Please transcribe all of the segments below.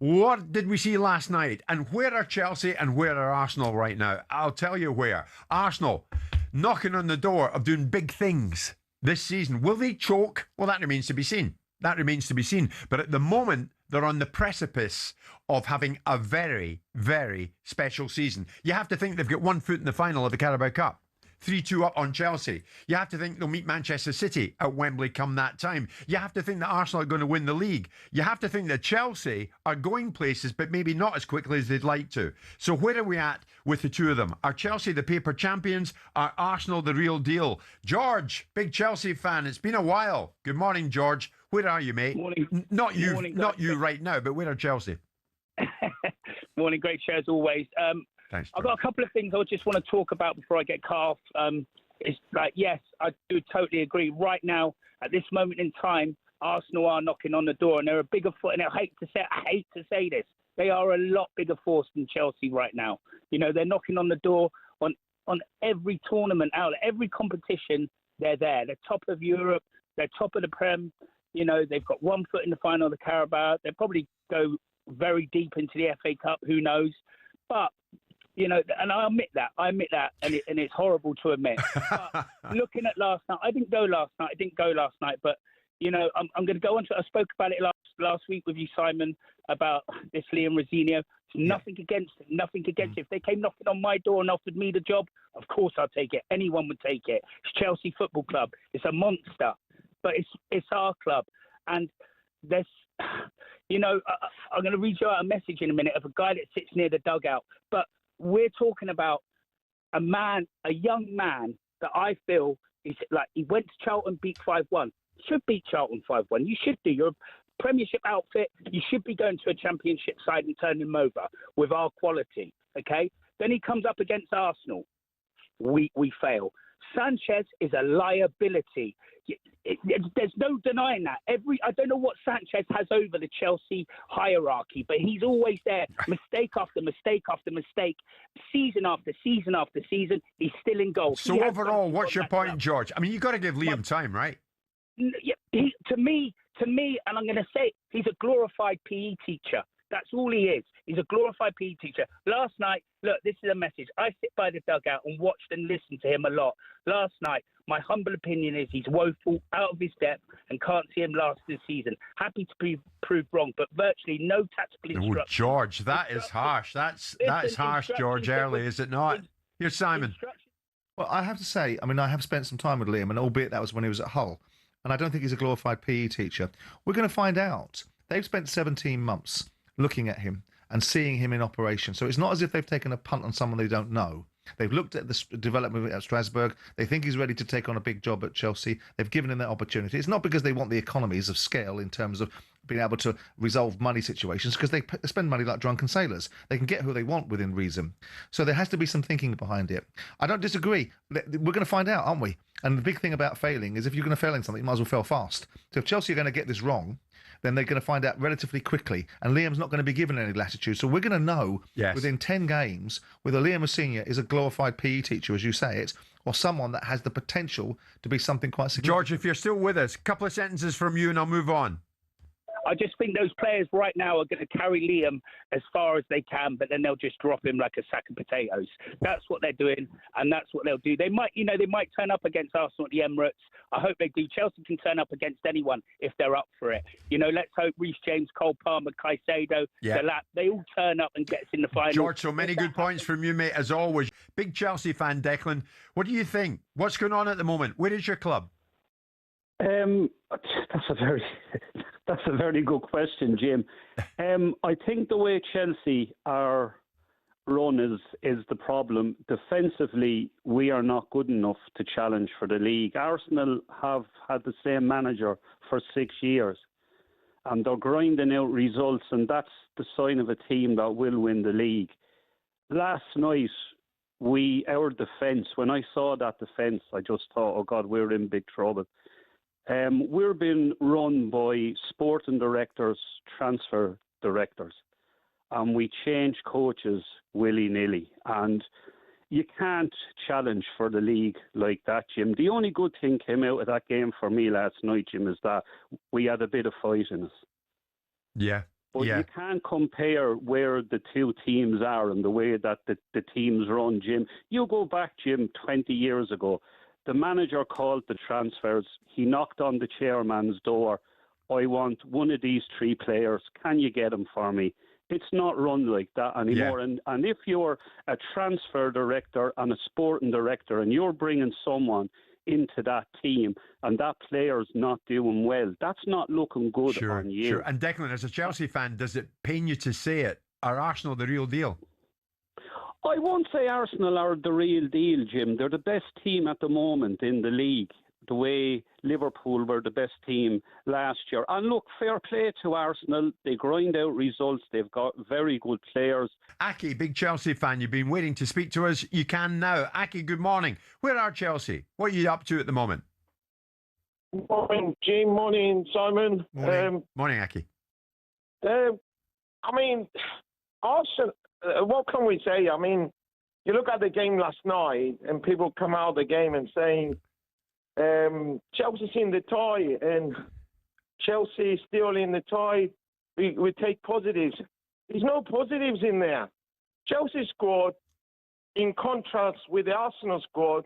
What did we see last night? And where are Chelsea and where are Arsenal right now? I'll tell you where. Arsenal knocking on the door of doing big things this season. Will they choke? Well, that remains to be seen. That remains to be seen. But at the moment, they're on the precipice of having a very, very special season. You have to think they've got one foot in the final of the Carabao Cup. 3-2 up on Chelsea. You have to think they'll meet Manchester City at Wembley come that time. You have to think that Arsenal are going to win the league. You have to think that Chelsea are going places, but maybe not as quickly as they'd like to. So where are we at with the two of them? Are Chelsea the paper champions? Are Arsenal the real deal? George, big Chelsea fan. It's been a while. Good morning, George. Where are you, mate? Morning. Not you, Morning, not you right now, but where are Chelsea? Morning, great show as always. Thanks, I've got a couple of things I just want to talk about before I get cut off. It's like, yes, I do totally agree. Right now, at this moment in time, Arsenal are knocking on the door, and they're a bigger force. And I hate to say this, they are a lot bigger force than Chelsea right now. You know, they're knocking on the door on every tournament out, every competition. They're there. They're top of Europe. They're top of the Prem. You know, they've got one foot in the final of the Carabao. They'll probably go very deep into the FA Cup. Who knows? But you know, and I admit that, and it's horrible to admit. But looking at last night, I didn't go last night, but, you know, I'm going to go on to, I spoke about it last week with you, Simon, about this Liam Rosenior. Nothing against him, If they came knocking on my door and offered me the job, of course I'll take it. Anyone would take it. It's Chelsea Football Club. It's a monster, but it's our club. And there's, you know, I'm going to read you out a message in a minute of a guy that sits near the dugout, but we're talking about a young man that I feel is like, he went to Charlton, beat 5-1. Should beat Charlton 5-1. You should do. You're a Premiership outfit. You should be going to a Championship side and turning them over with our quality. Okay. Then he comes up against Arsenal. We fail. Sanchez is a liability. There's no denying that. I don't know what Sanchez has over the Chelsea hierarchy, but he's always there. Mistake after mistake after mistake, season after season after season, he's still in goal. So overall, what's your point, George? I mean, you've got to give Liam time, right? To me, and I'm going to say, he's a glorified PE teacher. That's all he is. He's a glorified PE teacher. Last night, look, this is a message. I sit by the dugout and watched and listened to him a lot. Last night, my humble opinion is he's woeful, out of his depth, and can't see him last this season. Happy to be proved wrong, but virtually no tactical instruction. Oh, George, that is harsh. That is harsh, George, early, is it not? Here's Simon. Well, I have to say, I mean, I have spent some time with Liam, and albeit that was when he was at Hull, and I don't think he's a glorified PE teacher. We're going to find out. They've spent 17 months looking at him and seeing him in operation. So it's not as if they've taken a punt on someone they don't know. They've looked at the development at Strasbourg. They think he's ready to take on a big job at Chelsea. They've given him that opportunity. It's not because they want the economies of scale in terms of being able to resolve money situations, because they spend money like drunken sailors. They can get who they want within reason. So there has to be some thinking behind it. I don't disagree. We're going to find out, aren't we? And the big thing about failing is if you're going to fail in something, you might as well fail fast. So if Chelsea are going to get this wrong, then they're going to find out relatively quickly. And Liam's not going to be given any latitude. So we're going to know within 10 games whether Liam Senior is a glorified PE teacher, as you say it, or someone that has the potential to be something quite significant. George, if you're still with us, a couple of sentences from you and I'll move on. I just think those players right now are going to carry Liam as far as they can, but then they'll just drop him like a sack of potatoes. That's what they're doing, and that's what they'll do. They might turn up against Arsenal at the Emirates. I hope they do. Chelsea can turn up against anyone if they're up for it. You know, let's hope Reece James, Cole Palmer, Caicedo, they all turn up and get us in the final. George, so many good points from you, mate, as always. Big Chelsea fan, Declan. What do you think? What's going on at the moment? Where is your club? That's a very good question, Jim. I think the way Chelsea are run is the problem. Defensively, we are not good enough to challenge for the league. Arsenal have had the same manager for 6 years, and they're grinding out results, and that's the sign of a team that will win the league. Last night, our defence, when I saw that defence, I just thought, oh God, we're in big trouble. We're being run by sporting directors, transfer directors, and we change coaches willy-nilly. And you can't challenge for the league like that, Jim. The only good thing came out of that game for me last night, Jim, is that we had a bit of fight in us. Yeah. But Yeah. you can't compare where the two teams are and the way that the teams run, Jim. You go back, Jim, 20 years ago. The manager called the transfers. He knocked on the chairman's door. I want one of these three players. Can you get them for me? It's not run like that anymore. Yeah. And if you're a transfer director and a sporting director and you're bringing someone into that team and that player's not doing well, that's not looking good on you. Sure. And Declan, as a Chelsea fan, does it pain you to say it? Are Arsenal the real deal? I won't say Arsenal are the real deal, Jim. They're the best team at the moment in the league, the way Liverpool were the best team last year. And look, fair play to Arsenal. They grind out results. They've got very good players. Aki, big Chelsea fan, you've been waiting to speak to us. You can now. Aki, good morning. Where are Chelsea? What are you up to at the moment? Morning, Jim. Morning, Simon. Morning, Aki. I mean, Arsenal, what can we say? I mean, you look at the game last night and people come out of the game and saying, Chelsea's in the tie and Chelsea is still in the tie. We take positives. There's no positives in there. Chelsea squad, in contrast with the Arsenal squad,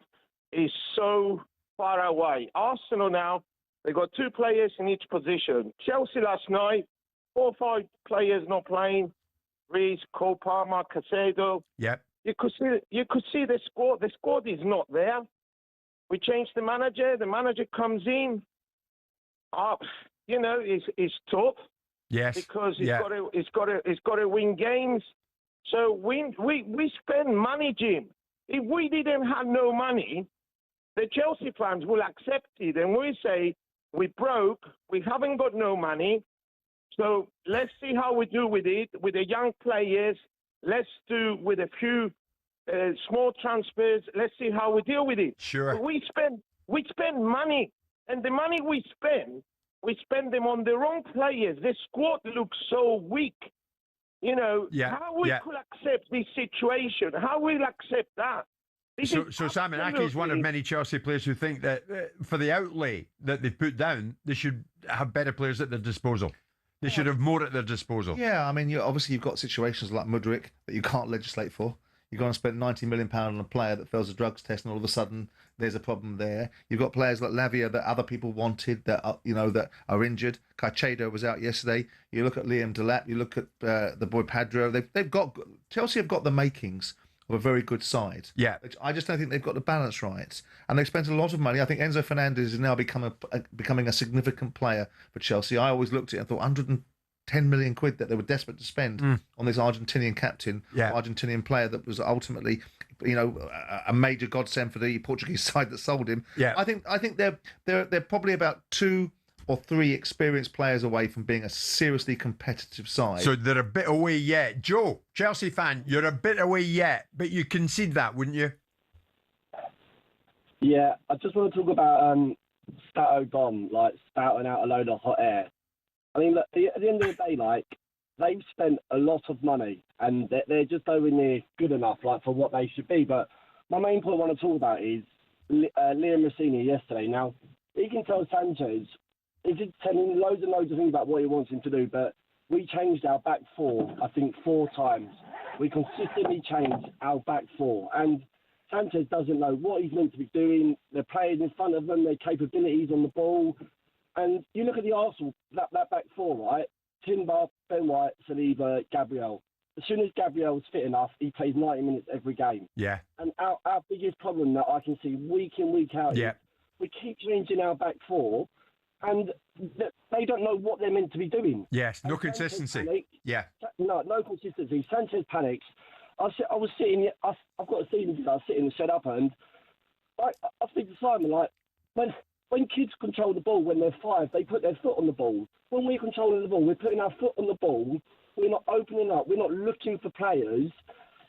is so far away. Arsenal now, they got two players in each position. Chelsea last night, 4 or 5 players not playing. Reece, Cole Palmer, Caicedo. Yep. You could see the squad. The squad is not there. We changed the manager. The manager comes in. It's tough. Yes. Because he's got to win games. So we spend money, Jim. If we didn't have no money, the Chelsea fans will accept it, and we say we broke. We haven't got no money. So let's see how we do with it with the young players. Let's do with a few small transfers. Let's see how we deal with it. Sure. But we spend money, and the money we spend them on the wrong players. The squad looks so weak. How we could accept this situation? How we'll accept that? So Simon, Aki is one of many Chelsea players who think that for the outlay that they've put down, they should have better players at their disposal. They should have more at their disposal. Yeah, I mean, you've got situations like Mudryk that you can't legislate for. You're going to spend £90 million on a player that fails a drugs test, and all of a sudden there's a problem there. You've got players like Lavia that other people wanted that are injured. Caicedo was out yesterday. You look at Liam Delap. You look at the boy Padro. Chelsea have got the makings of a very good side. Yeah. I just don't think they've got the balance right, and they've spent a lot of money. I think Enzo Fernandez is now becoming a significant player for Chelsea. I always looked at it and thought 110 million quid that they were desperate to spend on this Argentinian captain, Argentinian player that was ultimately, a major godsend for the Portuguese side that sold him. Yeah. I think they're probably about 2 or 3 experienced players away from being a seriously competitive side. So they're a bit away yet. Joe, Chelsea fan, you're a bit away yet, but you concede that, wouldn't you? Yeah, I just want to talk about Stato Dom, spouting out a load of hot air. I mean, look, at the end of the day, they've spent a lot of money and they're just nowhere near good enough, for what they should be. But my main point I want to talk about is Liam Rosenior yesterday. Now, he can tell Sanchez, he's just telling him loads and loads of things about what he wants him to do, but we changed our back four, I think, 4 times. We consistently changed our back four. And Sanchez doesn't know what he's meant to be doing. The players in front of them, their capabilities on the ball. And you look at the Arsenal, that back four, right? Timber, Ben White, Saliba, Gabriel. As soon as Gabriel's fit enough, he plays 90 minutes every game. Yeah. And our biggest problem that I can see week in, week out is we keep changing our back four, and they don't know what they're meant to be doing. Yes, no consistency. No consistency. Sanchez panics. I've got a season ticket. I was sitting and set up, and I think to Simon, when kids control the ball when they're 5, they put their foot on the ball. When we're controlling the ball, we're putting our foot on the ball. We're not opening up. We're not looking for players.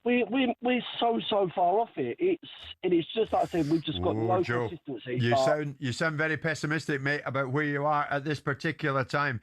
We're so far off it. It is just like I said. We've just got no Joe, consistency. You sound very pessimistic, mate, about where you are at this particular time.